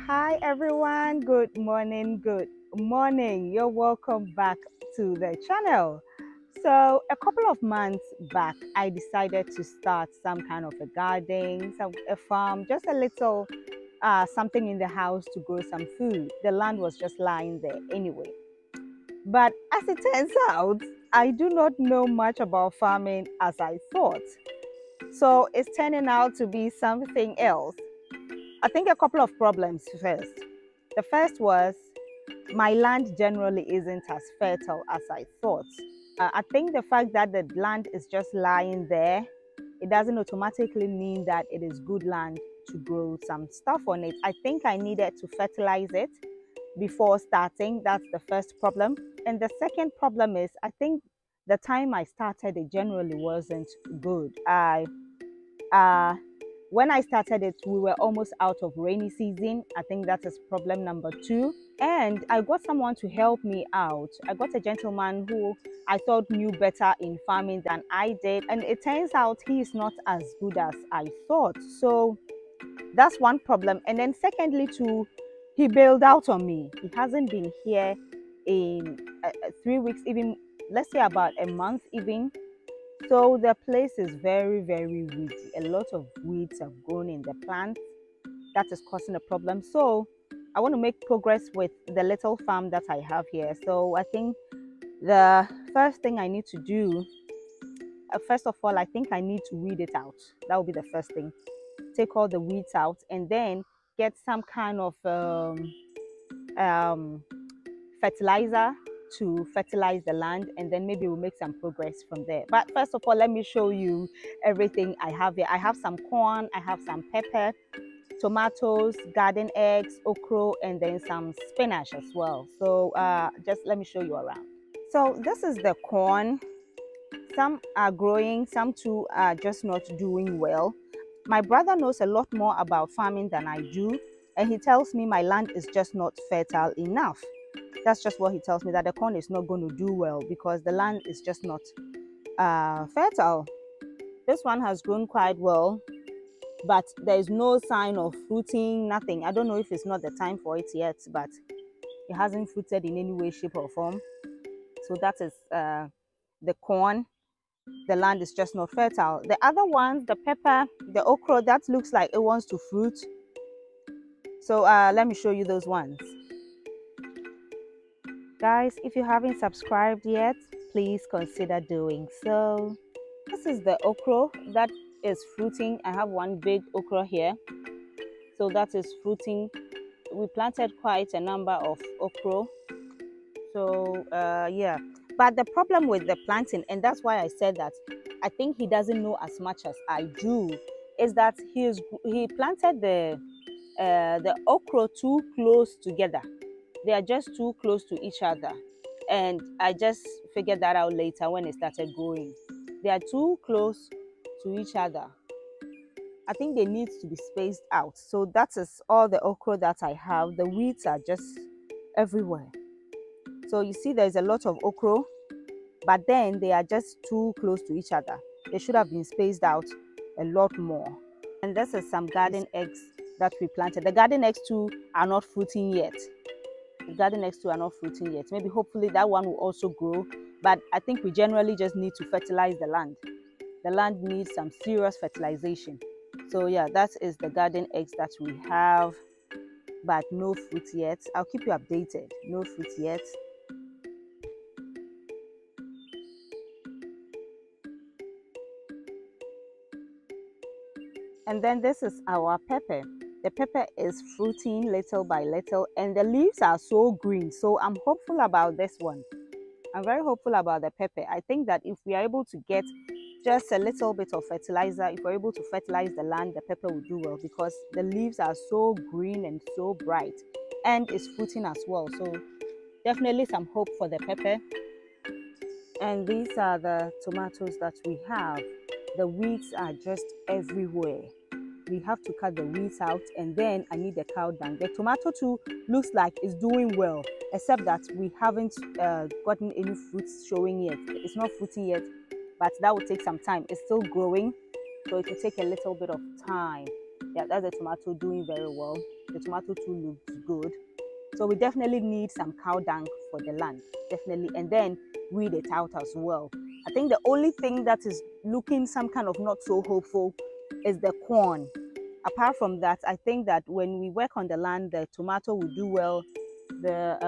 Hi everyone, good morning, good morning. You're welcome back to the channel. So a couple of months back, I decided to start some kind of a garden, a farm, just a little something in the house to grow some food. The land was just lying there anyway. But as it turns out, I do not know much about farming as I thought. So it's turning out to be something else. I think a couple of problems first. The first was my land generally isn't as fertile as I thought. I think the fact that the land is just lying there, it doesn't automatically mean that it is good land to grow some stuff on it. I think I needed to fertilize it before starting. That's the first problem. And the second problem is I think the time I started, it generally wasn't good. Uh, when I started it, we were almost out of rainy season. I think that is problem number two. And I got someone to help me out. I got a gentleman who I thought knew better in farming than I did. And it turns out he is not as good as I thought. So that's one problem. And then secondly, too, he bailed out on me. He hasn't been here in 3 weeks, even let's say about a month even. So the place is very, very weedy. A lot of weeds have grown in the plant. That is causing a problem. So I want to make progress with the little farm that I have here. So I think the first thing I need to do, first of all, I think I need to weed it out. That will be the first thing. Take all the weeds out and then get some kind of um, fertilizer to fertilize the land, and then maybe we'll make some progress from there. But first of all, let me show you everything I have here. I have some corn, I have some pepper, tomatoes, garden eggs, okro, and then some spinach as well. So just let me show you around. So this is the corn. Some are growing, some too are just not doing well. My brother knows a lot more about farming than I do, and he tells me my land is just not fertile enough. That's just what he tells me, that the corn is not going to do well because the land is just not fertile. This one has grown quite well, but there is no sign of fruiting, nothing. I don't know if it's not the time for it yet, but it hasn't fruited in any way, shape, or form. So that is the corn. The land is just not fertile. The other ones, the pepper, the okra, that looks like it wants to fruit. So let me show you those ones. Guys, if you haven't subscribed yet, please consider doing so. This is the okra that is fruiting. I have one big okra here. So that is fruiting. We planted quite a number of okra. So yeah. But the problem with the planting, and that's why I said that I think he doesn't know as much as I do, is that he planted the okra too close together. They are just too close to each other. And I just figured that out later when it started growing. They are too close to each other. I think they need to be spaced out. So that is all the okra that I have. The weeds are just everywhere. So you see there's a lot of okra, but then they are just too close to each other. They should have been spaced out a lot more. And this is some garden eggs that we planted. The garden eggs too are not fruiting yet. The garden next to are not fruiting yet. Maybe hopefully that one will also grow. But I think we generally just need to fertilize the land. The land needs some serious fertilization. So yeah, that is the garden eggs that we have, but no fruit yet. I'll keep you updated. No fruit yet. And then this is our pepper. The pepper is fruiting little by little, and the leaves are so green. So I'm hopeful about this one. I'm very hopeful about the pepper. I think that if we are able to get just a little bit of fertilizer, if we're able to fertilize the land, the pepper will do well because the leaves are so green and so bright, and it's fruiting as well. So definitely some hope for the pepper. And these are the tomatoes that we have. The weeds are just everywhere. We have to cut the weeds out, and then I need the cow dung. The tomato too looks like it's doing well, except that we haven't gotten any fruits showing yet. It's not fruiting yet, but that will take some time. It's still growing, so it will take a little bit of time. Yeah, that's the tomato doing very well. The tomato too looks good. So we definitely need some cow dung for the land, definitely, and then weed it out as well. I think the only thing that is looking some kind of not so hopeful is the corn. Apart from that, I think that when we work on the land, the tomato will do well. The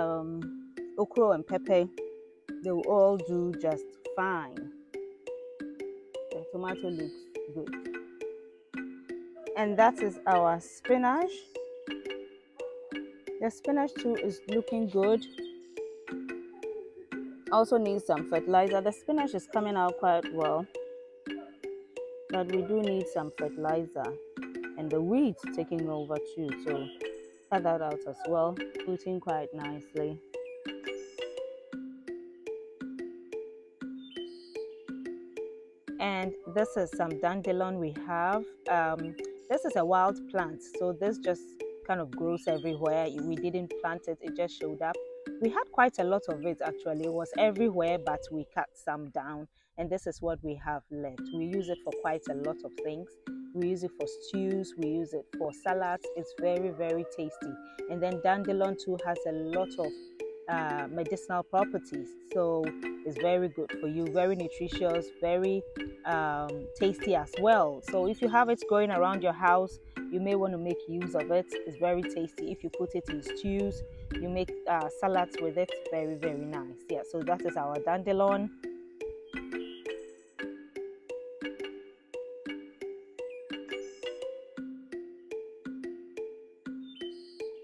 okro and pepper, they will all do just fine. The tomato looks good. And that is our spinach. The spinach too is looking good. Also needs some fertilizer. The spinach is coming out quite well, but we do need some fertilizer. And the weeds taking over too, so cut that out as well. Rooting quite nicely. And this is some dandelion we have. This is a wild plant, so this just kind of grows everywhere. We didn't plant it, it just showed up. We had quite a lot of it actually. It was everywhere, but we cut some down, and this is what we have left. We use it for quite a lot of things. We use it for stews, we use it for salads. It's very, very tasty. And then dandelion too has a lot of medicinal properties, so it's very good for you, very nutritious, very tasty as well. So if you have it growing around your house, you may want to make use of it. It's very tasty. If you put it in stews, you make salads with it, very, very nice. Yeah, so that is our dandelion.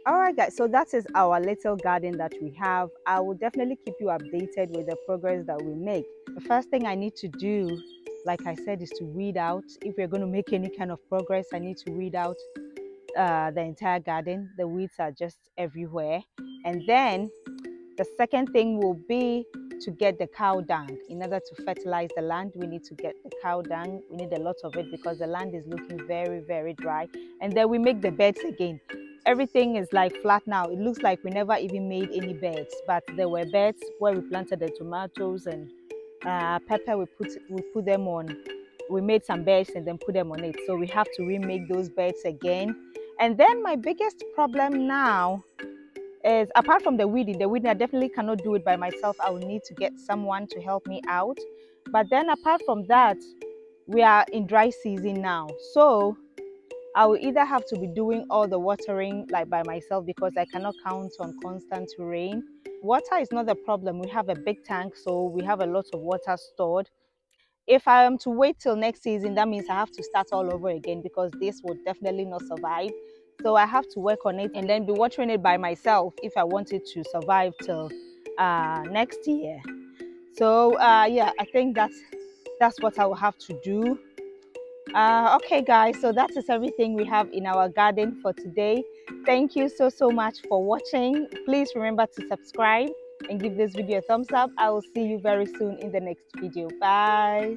All right, guys, so that is our little garden that we have. I will definitely keep you updated with the progress that we make. The first thing I need to do, like I said, is to weed out. If we're going to make any kind of progress, I need to weed out the entire garden. The weeds are just everywhere. And then the second thing will be to get the cow dung. In order to fertilize the land, we need to get the cow dung. We need a lot of it because the land is looking very, very dry. And then we make the beds again. Everything is like flat now. It looks like we never even made any beds, but there were beds where we planted the tomatoes and pepper. We put them on. We made some beds and then put them on it. So we have to remake those beds again. And then my biggest problem now is, apart from the weeding I definitely cannot do it by myself. I will need to get someone to help me out. But then apart from that, we are in dry season now, so I will either have to be doing all the watering like by myself because I cannot count on constant rain. Water is not the problem. We have a big tank, so we have a lot of water stored. If I am to wait till next season, that means I have to start all over again because this would definitely not survive. So I have to work on it and then be watering it by myself if I want it to survive till next year. So yeah, I think that's what I will have to do. Okay, guys, so that is everything we have in our garden for today. Thank you so much for watching. Please remember to subscribe and give this video a thumbs up. I will see you very soon in the next video. Bye.